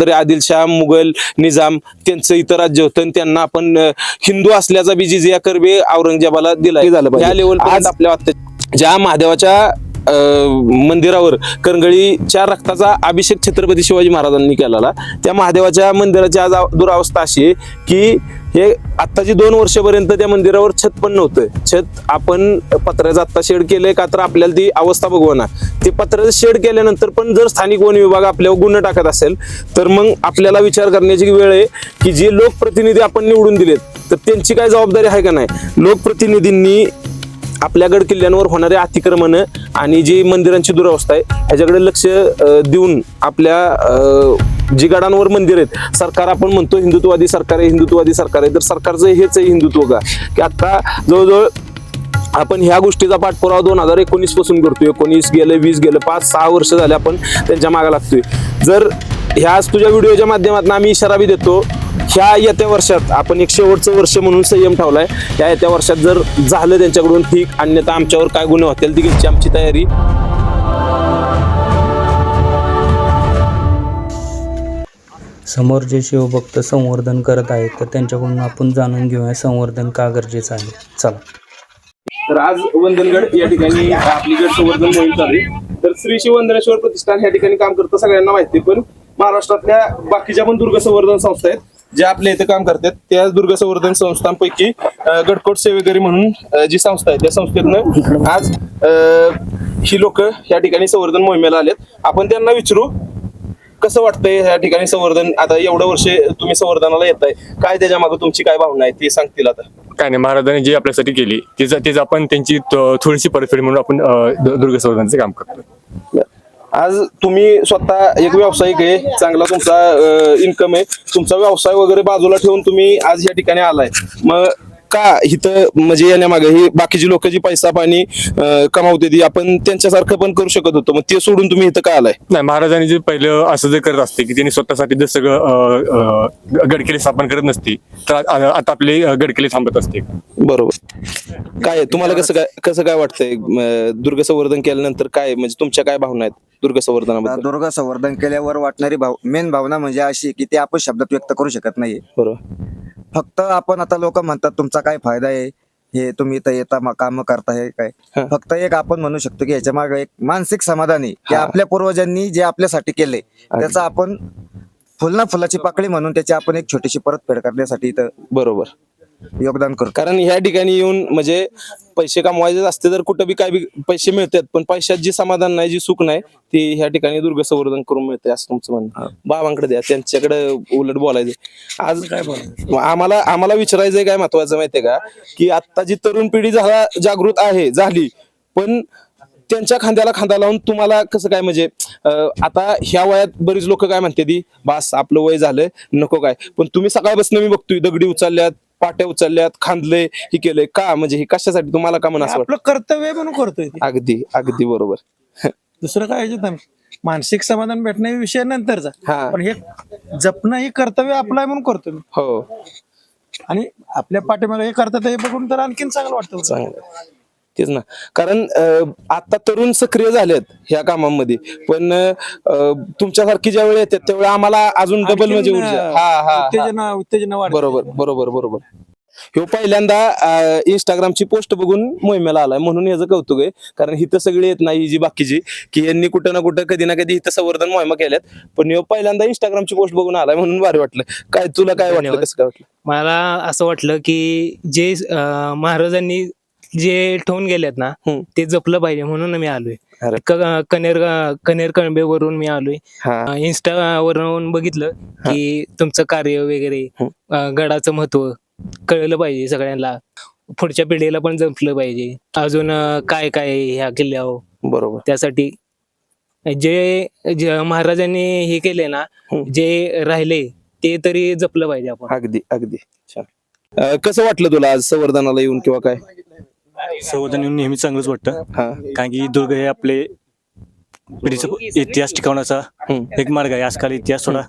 तरी आदिलशाह, मुघल, निजाम त्यांचं इतर राज्य होतं आणि त्यांना आपण हिंदू असल्याचा बी जिजिया कर बी औरंगजेबाला दिलाय झालं पाहिजे. या लेवल आज आपल्या ज्या महादेवाच्या मंदिरावर करंगळीच्या रक्ताचा अभिषेक छत्रपती शिवाजी महाराजांनी केलेला, त्या महादेवाच्या मंदिराची आज दुरावस्था अशी आहे की हे आत्ताची 2 वर्षापर्यंत त्या मंदिरावर छत पण नव्हतं. छत आपण पत्र्याचं आत्ता शेड केलंय का तर आपल्याला ती अवस्था बघवणार. ते पत्र्याचं शेड केल्यानंतर पण जर स्थानिक वन विभाग आपल्यावर गुन्हे टाकत असेल तर मग आपल्याला विचार करण्याची वेळ आहे की जे लोकप्रतिनिधी आपण निवडून दिलेत तर त्यांची काय जबाबदारी आहे का नाही. लोकप्रतिनिधींनी आपल्या गड किल्ल्यांवर होणारे अतिक्रमण आणि जी मंदिरांची दुरावस्था आहे ह्याच्याकडे लक्ष देऊन आपल्या जी गडांवर मंदिर आहेत, सरकार आपण म्हणतो हिंदुत्ववादी सरकार आहे, हिंदुत्ववादी सरकार आहे, तर सरकारचं हेच आहे हिंदुत्व का की आता जवळजवळ आपण ह्या गोष्टीचा पाठपुरावा 2019 पासून करतोय. 19 गेलं, 20 गेलं, 5-6 वर्ष झाले आपण त्यांच्या मागे लागतोय. जर ह्याच तुझ्या व्हिडिओच्या माध्यमातून आम्ही इशारा बी देतो, ह्या येत्या वर्षात आपण एक शेवटचं वर्ष म्हणून संयम ठेवलाय. या येत्या वर्षात जर झालं त्यांच्याकडून ठीक, अन्यथा आमच्यावर काय गुन्हे होतील ती घ्यायची आमची तयारी. समोर जे शिवभक्त संवर्धन करत आहेत तर त्यांच्याकडून आपण जाणून घेऊया संवर्धन का गरजेचं आहे. चला. तर आज वंदनगड या ठिकाणी आपली गड संवर्धन मोहीम चालू आहे. तर श्री शिववंदनेश्वर प्रतिष्ठान या ठिकाणी काम करतं सगळ्यांना माहिती, पण महाराष्ट्रातल्या बाकीच्या पण दुर्ग संवर्धन संस्था आहेत ज्या आपल्या इथे काम करतात. त्या दुर्ग संवर्धन संस्थांपैकी गडकोट सेवेकरी म्हणून जी संस्था आहे त्या संस्थेतनं आज ही लोक या ठिकाणी संवर्धन मोहिमेला आलेत. आपण त्यांना विचारू कसं वाटतंय या ठिकाणी संवर्धन. आता एवढं वर्ष तुम्ही संवर्धनाला येताय, काय त्याच्या मागे तुमची काय भावना आहे ते सांगतील. आता काय नाही, महाराजांनी जी आपल्यासाठी केली तेच आपण त्यांची थोडीशी परतफेड म्हणून आपण दुर्ग संवर्धनाचे काम करतो. आज तुम्ही स्वतः एक व्यावसायिक आहे, चांगला तुमचा इन्कम आहे, तुमचा व्यवसाय वगैरे बाजूला ठेवून तुम्ही आज या ठिकाणी आलाय. मग का इथं म्हणजे येण्यामागे ही बाकीची लोक जी पैसा पाणी कमावते ती आपण त्यांच्यासारखं पण करू शकत होतो, मग ते सोडून तुम्ही इथं का आलाय. नाही, महाराजांनी जे पहिलं असं जे करत असते की त्यांनी स्वतःसाठी जर सगळं गडकिल्ले स्थापन करत नसती तर आता आपले गडकिल्ले थांबत असते. बरोबर. काय तुम्हाला कसं काय वाटतंय दुर्ग संवर्धन केल्यानंतर, काय म्हणजे तुमच्या काय भावना आहेत दुर्ग संवर्धनाबद्दल. दुर्ग संवर्धन केल्यावर वाटणारी मेन भावना म्हणजे अशी की ते आपण शब्दात व्यक्त करू शकत नाही. बरोबर. फक्त आपण आता लोक म्हणतात तुमचा काय फायदा आहे, हे तुम्ही इथं येता काम करताय काय. फक्त एक आपण म्हणू शकतो की ह्याच्या मागे एक मानसिक समाधान आहे की आपल्या पूर्वजांनी जे आपल्यासाठी केले त्याचा आपण फुलाची पाकळी म्हणून त्याची आपण एक छोटीशी परतफेड करण्यासाठी इथं बरोबर योगदान करतो. कारण ह्या ठिकाणी येऊन म्हणजे पैसे कमवायचे असते तर कुठं बी काय बी पैसे मिळतात, पण पैशात जी समाधान नाही, जी सुख नाही, ती ह्या ठिकाणी दुर्ग संवर्धन करून मिळते असं तुमचं म्हणणं. बाबांकडे द्या, त्यांच्याकडे उलट बोलायचं. आज काय आम्हाला विचारायचंय काय महत्वाचं माहितीये का की आता जी तरुण पिढी जागृत झाली, पण त्यांच्या खांद्याला खांदा लावून तुम्हाला कसं काय म्हणजे आता ह्या वयात बरीच लोक काय म्हणते ती बास आपलं वय झालं नको काय, पण तुम्ही सकाळपासून मी बघतोय दगडी उचलल्यात, पाट्या उचलल्यात, खांदले, हे केलंय का म्हणजे हे कशासाठी तुम्हाला का म्हणा असं आपलं कर्तव्य म्हणून करतोय. अगदी अगदी बरोबर. दुसरं काय मानसिक समाधान भेटणं विषय नंतरचा, पण हे जपणं हे कर्तव्य आपलं आहे म्हणून करतो मी. हो. आणि आपल्या पाठीमागे हे करतात हे बघून तर आणखीन चांगलं वाटतं. चांगलं तेच ना, कारण आता तरुण सक्रिय झालेत ह्या कामांमध्ये, पण तुमच्यासारखी ज्या वेळ येतात त्यावेळी आम्हाला अजून डबल म्हणजे ऊर्जा. उत्तेजना वाढते. बरोबर बरोबर बरोबर. ह्यो पहिल्यांदा इंस्टाग्रामची पोस्ट बघून मोहिमेला आलाय म्हणून याचं कौतुक आहे. कारण हिथं सगळी येत नाही जी बाकीची की यांनी कुठं ना कुठं कधी ना कधी इथं संवर्धन मोहिमा केल्यात, पण ह्यो पहिल्यांदा इंस्टाग्रामची पोस्ट बघून आलाय म्हणून भारी वाटलं. काय तुला काय वाटलं, कसं काय वाटलं. मला असं वाटलं की जे महाराजांनी जे ठेवून गेलेत ना ते जपलं पाहिजे म्हणून मी आलोय. कनेर कणबेवरून मी आलोय. इंस्टावरून बघितलं की तुमचं कार्य वगैरे, गडाचं महत्व कळलं पाहिजे सगळ्यांना, पुढच्या पिढीला पण जपलं पाहिजे. अजून काय काय ह्या किल्ल्यावर. बरोबर. त्यासाठी जे महाराजांनी हे केले ना, जे राहिले ते तरी जपलं पाहिजे आपण. अगदी अगदी छान. कसं वाटलं तुला आज संवर्धनाला येऊन किंवा काय. संवर्धन येऊन नेहमी चांगलंच वाटतं, कारण की दुर्ग हे आपले पिढीचा इतिहास टिकवण्याचा एक मार्ग आहे. आजकाल इतिहास थोडा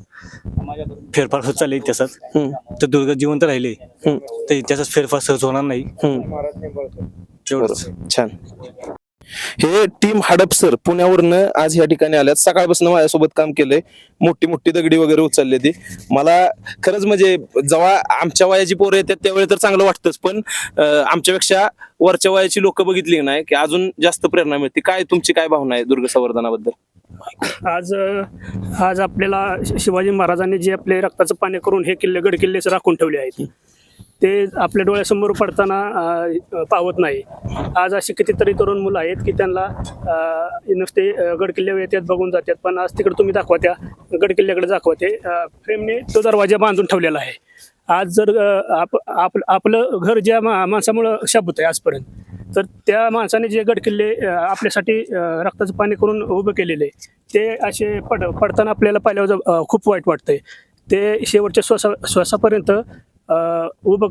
फेरफार होत चालले इतिहासात, तर दुर्ग जिवंत राहिले तर इतिहासात फेरफार सहज होणार नाही. छान. हे टीम हडपसर पुण्यावरनं आज या ठिकाणी आल्यात. सकाळपासून माझ्यासोबत काम केलंय. मोठी मोठी दगडी वगैरे उचलली ती. मला खरंच म्हणजे जेव्हा आमच्या वयाची पोरं येतात त्यावेळी तर चांगलं वाटतंच, पण आमच्यापेक्षा वरच्या वयाची लोक बघितली नाही की अजून जास्त प्रेरणा मिळते. काय तुमची काय भावना आहे दुर्ग संवर्धनाबद्दल? आज आपल्याला शिवाजी महाराजांनी जे आपले रक्ताचं पाणी करून हे किल्ले गड किल्लेच राखून ठेवले आहेत ते आपल्या डोळ्यासमोर पडताना पावत नाही. आज अशी कितीतरी तरुण मुलं आहेत की त्यांना नुसते गड किल्ले येतात बघून जातात, पण आज तिकडे तुम्ही दाखवा त्या गड किल्ल्याकडे दाखवा ते फ्रेमने तो दरवाजा बांधून ठेवलेला आहे. आज जर आपलं घर ज्या माणसामुळं शाबूत आहे आजपर्यंत, तर त्या माणसाने जे गड किल्ले आपल्यासाठी रक्ताचं पाणी करून उभं केलेले ते असे पडताना आपल्याला पाहिल्यावर खूप वाईट वाटतंय. ते शेवटच्या श्वासापर्यंत उभं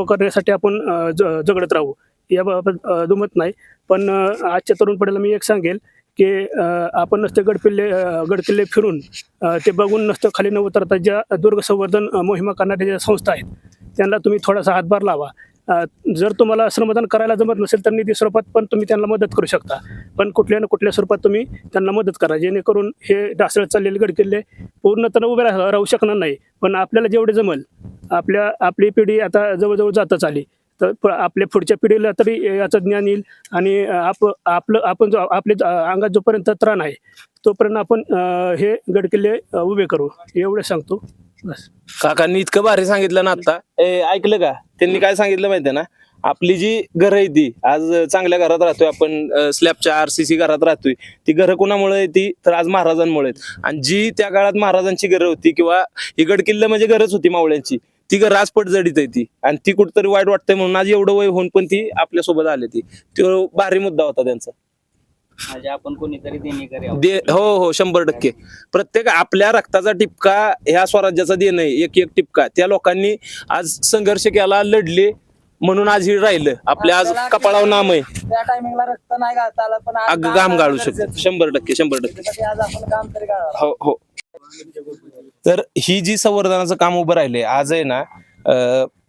करण्यासाठी आपण झगडत राहू याबाबत दुमत नाही. पण आजच्या तरुण पिढीला मी एक सांगेल की आपण नसते गडकिल्ले फिरून ते बघून नसतं खाली न उतरता ज्या दुर्ग संवर्धन मोहिमा करणाऱ्या ज्या संस्था आहेत त्यांना तुम्ही थोडासा हातभार लावा. जर तुम्हाला श्रमदान करायला जमत नसेल तर निधी स्वरूपात पण तुम्ही त्यांना मदत करू शकता, पण कुठल्या ना कुठल्या स्वरूपात तुम्ही त्यांना मदत करा, जेणेकरून हे ढासळत चाललेले गडकिल्ले पूर्णतः उभे राहू शकणार नाही. पण आपल्याला जेवढे जमल, आपली पिढी आता जवळजवळ जातच आली, तर आपल्या पुढच्या पिढीला तरी याचं ज्ञान येईल आणि आपण जो आपल्या अंगात जोपर्यंत त्राण आहे तोपर्यंत आपण हे गडकिल्ले उभे करू एवढं सांगतो. बस. काकांनी इतकं भारी सांगितलं ना आता. ऐकलं का त्यांनी काय सांगितलं माहितीये ना? आपली जी घरं आहे ती आज चांगल्या घरात राहतोय आपण, स्लॅबच्या RCC घरात राहतोय. ती घरं कुणामुळे येते तर आज महाराजांमुळे. आणि जी त्या काळात महाराजांची घरं होती किंवा ही गडकिल्ले म्हणजे घरच होती मावळ्यांची, ती घरं आज पडझडीत आहे ती, आणि ती कुठंतरी वाईट वाटतंय म्हणून आज एवढं वय होऊन पण ती आपल्यासोबत आली. तो भारी मुद्दा होता त्यांचा. म्हणजे आपण कोणीतरी देणेकरी आहोत. हो 100%. प्रत्येक आपल्या रक्ताचा टिपका ह्या स्वराज्याचा देणं आहे, एक एक टिपका. त्या लोकांनी आज संघर्ष केला, लढले, म्हणून आज ही राहिलं. आपल्या आज कपाळावर नाम आहे. त्या टायमिंगला रक्त नाही गाळता आलं, पण आज घाम गाळू शकतो. 100%. त्यासाठी आज आपण काम तरी गाळावं. हो. तर ही जी संवर्धनाचं काम उभं राहिले आज आहे ना,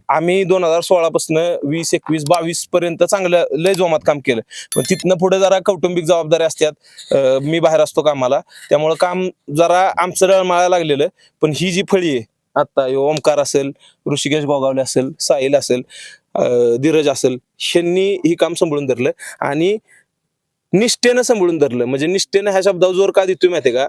आम्ही 2016 पासून 20, 21, 22 पर्यंत चांगलं लय जोमात काम केलं. पण तिथनं पुढे जरा कौटुंबिक जबाबदारी असतात. मी बाहेर असतो कामाला, त्यामुळं काम जरा आमचं रळमाळायला लागलेलं. पण ही जी फळी आहे आता, ओमकार असेल, ऋषिकेश गोगावले असेल, साहिल असेल, धीरज असेल, ह्यांनी ही काम सांभाळून धरलं आणि निष्ठेनं सांभाळून धरलं. म्हणजे निष्ठेनं ह्या शब्दावर जोर का देतोय माहितीये का?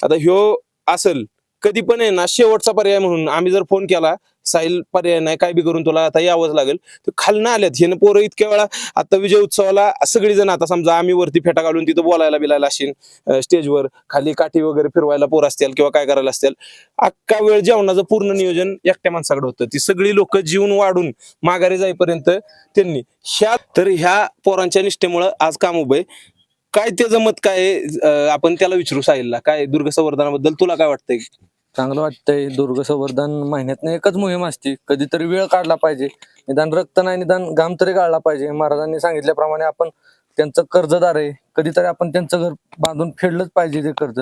आता ह्यो असेल कधी पण आहे ना शेवटचा पर्याय म्हणून आम्ही जर फोन केला, साहिल पर्याय नाही, काय बी करून तुला आता यावंच लागेल, तर खालनं आल्यात. हे पोरं इतक्या वेळा आता विजय उत्सवाला सगळी जण, आता समजा आम्ही वरती फेटा घालून तिथं बोलायला बिलायला असेल स्टेजवर, खाली काठी वगैरे फिरवायला पोर असतील किंवा काय करायला असतील, अख्खा वेळ जेवणाचं पूर्ण नियोजन एकट्या माणसाकडे होतं. ती सगळी लोक जीवन वाढून माघारी जाईपर्यंत त्यांनी ह्या पोरांच्या निष्ठेमुळं आज काम उभे. काय त्याचं मत काय आपण त्याला विचारू साहिलला, काय दुर्ग संवर्धनाबद्दल तुला काय वाटतंय? चांगलं वाटतंय. दुर्ग संवर्धन महिन्यातनं एकच मोहीम असते, कधीतरी वेळ काढला पाहिजे. निदान रक्त नाही, निदान घाम तरी काढला पाहिजे. महाराजांनी सांगितल्याप्रमाणे आपण त्यांचं कर्जदार आहे, कधीतरी आपण त्यांचं घर बांधून फेडलंच पाहिजे ते कर्ज.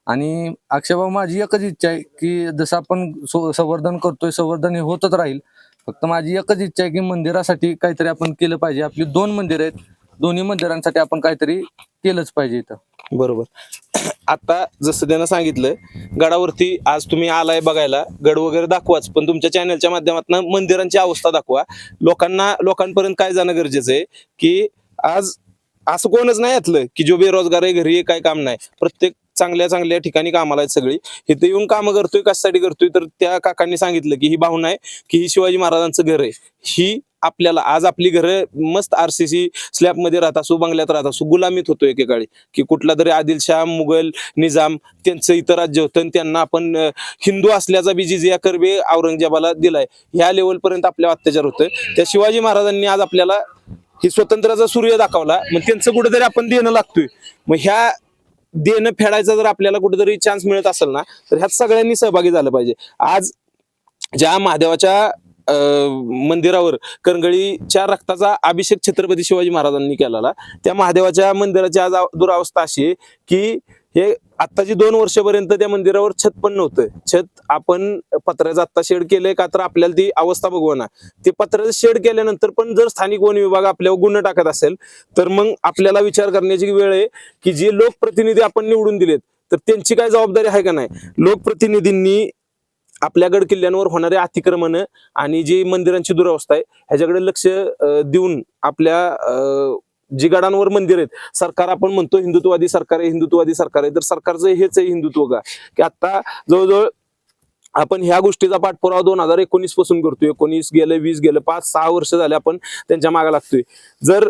आणि अक्षयभाऊ, माझी एकच इच्छा आहे की जसं आपण संवर्धन करतोय, संवर्धन हे होतच राहील. फक्त माझी एकच इच्छा आहे की मंदिरासाठी काहीतरी आपण केलं पाहिजे. आपली 2 मंदिरं आहेत, दोन्ही मंदिरांसाठी आपण काहीतरी केलंच पाहिजे इथं. बरोबर. आता जसं त्यानं सांगितलं, गडावरती आज तुम्ही आलाय बघायला, गड वगैरे दाखवाच, पण तुमच्या चॅनलच्या माध्यमातून मंदिरांची अवस्था दाखवा. लोकांपर्यंत काय जाणं गरजेचं आहे की आज असं कोणच नाही यातलं की जो बेरोजगार आहे, घरी काय काम नाही. प्रत्येक चांगल्या ठिकाणी कामाला आहेत सगळी. इथे येऊन कामं करतोय, कशासाठी करतोय तर त्या काकांनी सांगितलं की ही भावना आहे की ही शिवाजी महाराजांचं घर आहे. ही आपल्याला आज आपली घरं मस्त RCC स्लॅब मध्ये राहत असू, बंगल्यात राहत असू, गुलामीत होतो एकेकाळी की कुठला तरी आदिलशाह, मुघल, निजाम त्यांचं इतर राज्य होतं, त्यांना आपण हिंदू असल्याचा बी जिझिया करबे औरंगजेबाला दिलाय. ह्या लेवलपर्यंत आपल्यावर अत्याचार होतं. त्या शिवाजी महाराजांनी आज आपल्याला ही स्वतंत्राचा सूर्य दाखवला. मग त्यांचं कुठेतरी आपण देणं लागतोय. मग ह्या देणं फेडायचा जर आपल्याला कुठेतरी चान्स मिळत असेल ना, तर ह्यात सगळ्यांनी सहभागी झालं पाहिजे. आज ज्या महादेवाच्या मंदिरावर करंगळीच्या रक्ताचा अभिषेक छत्रपती शिवाजी महाराजांनी केलेला, त्या महादेवाच्या मंदिराची आज दुरावस्था अशी आहे की हे आत्ताची 2 वर्षापर्यंत त्या मंदिरावर छत पण नव्हतं. छत आपण पत्र्याचं आत्ता शेड केलंय का तर आपल्याला ती अवस्था बघवणार. ते पत्र्याचं शेड केल्यानंतर पण जर स्थानिक वन विभाग आपल्यावर गुन्हा टाकत असेल तर मग आपल्याला विचार करण्याची वेळ आहे की जे लोकप्रतिनिधी आपण निवडून दिलेत तर त्यांची काय जबाबदारी आहे का नाही. लोकप्रतिनिधींनी आपल्या गड किल्ल्यांवर होणारे अतिक्रमण आणि जी मंदिरांची दुरावस्था आहे ह्याच्याकडे लक्ष देऊन आपल्या जी गडांवर मंदिर आहेत, सरकार आपण म्हणतो हिंदुत्ववादी सरकार आहे, हिंदुत्ववादी सरकार आहे, तर सरकारचं हेच आहे हिंदुत्व का की आता जवळजवळ आपण ह्या गोष्टीचा पाठपुरावा 2019 पासून करतोय. 19 गेलं, 20 गेलं, 5-6 वर्ष झाले आपण त्यांच्या मागे लागतोय. जर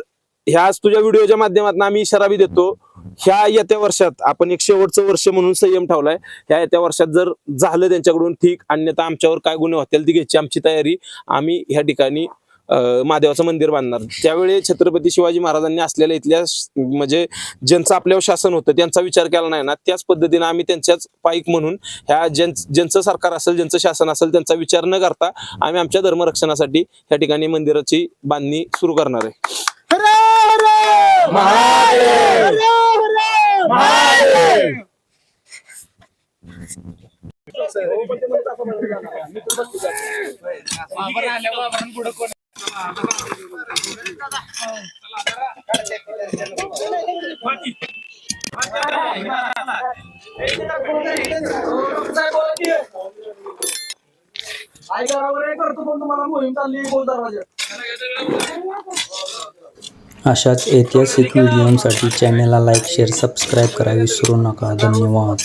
ह्याच तुझ्या व्हिडिओच्या माध्यमातून आम्ही इशारा बी देतो, ह्या येत्या वर्षात आपण एक शेवटचं वर्ष म्हणून संयम ठेवलाय. ह्या येत्या वर्षात जर झालं त्यांच्याकडून ठीक, अन्यथा आमच्यावर काय गुन्हे होतील ती घ्यायची आमची तयारी. आम्ही ह्या ठिकाणी महादेवाचं मंदिर बांधणार. त्यावेळी छत्रपती शिवाजी महाराजांनी असलेल्या इथल्या म्हणजे ज्यांचं आपल्यावर शासन होतं त्यांचा विचार केला नाही ना, त्याच पद्धतीने आम्ही त्यांच्याच पाईक म्हणून ह्या ज्यांचं सरकार असेल, ज्यांचं शासन असेल त्यांचा विचार न करता आम्ही आमच्या धर्मरक्षणासाठी ह्या ठिकाणी मंदिराची बांधणी सुरू करणार आहे. अशाच ऐतिहासिक व्हिडिओसाठी चॅनलला लाईक, शेअर, सबस्क्राईब करा विसरू नका. धन्यवाद.